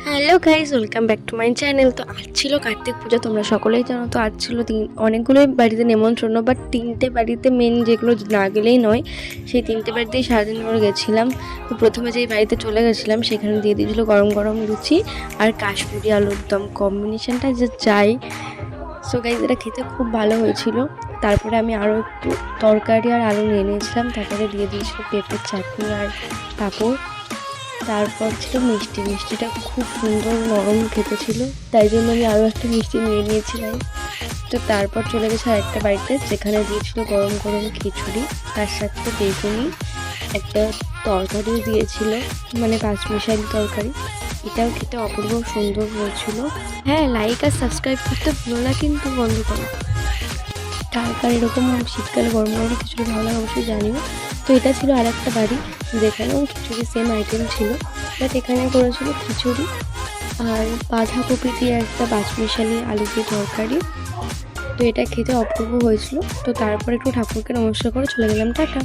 Hello guys, welcome back to my channel. তো আজ ছিল কার্তিক পুজো, তোমরা সকলেই জানো। তো আজ ছিল অনেকগুলোই বাড়িতে নেমন্ত্রণ, বাট 3টে বাড়িতে মেন যেগুলো না গেলেই নয়, সেই 3টে বাড়িতেই সারাদিন ধরে গেছিলাম। তো প্রথমে যেই বাড়িতে চলে গেছিলাম সেখানে দিয়ে দিয়েছিলো গরম গরম লুচি আর কাশ্মীরি আলুর দম, কম্বিনেশনটা যে চাই। সো গাইস, এটা খেতে খুব ভালো হয়েছিল। তারপরে আমি আরও একটু তরকারি আর আলু নিয়ে নিয়েছিলাম, তারপরে দিয়ে দিয়েছিলো পেঁপের চাটনি আর পাঁপড়। তারপর ছিল মিষ্টি, মিষ্টিটা খুব সুন্দর নরম খেতে ছিল, তাই জন্য আমি আরও একটা মিষ্টি নিয়ে নিয়েছিলাম। তো তারপর চলে গেছে আরেকটা বাড়িতে, যেখানে দিয়েছিল গরম গরম খিচুড়ি, তার সাথে বেগুনি, একটা তরকারিও দিয়েছিল, মানে পাঁচমিশালি তরকারি। এটাও খেতে অপূর্ব সুন্দর হয়েছিল। হ্যাঁ, লাইক আর সাবস্ক্রাইব করতে ভুলো না কিন্তু বন্ধুগণ। কার কার এরকম শীতকালে গরম গরম খিচুড়ি ভালো লাগে অবশ্যই জানিও। তো এটা ছিল আর একটা বাড়ি, যেখানেও খিচুড়ি সেম আইটেম ছিল, বাট এখানে করেছিল খিচুড়ি আর বাঁধাকপি দিয়ে একটা পাঁচমিশালি আলু দিয়ে তরকারি। তো এটা খেতে অপূর্ব হয়েছিল। তো তারপর একটু ঠাকুরকে নমস্কার করে চলে গেলাম, টাটা।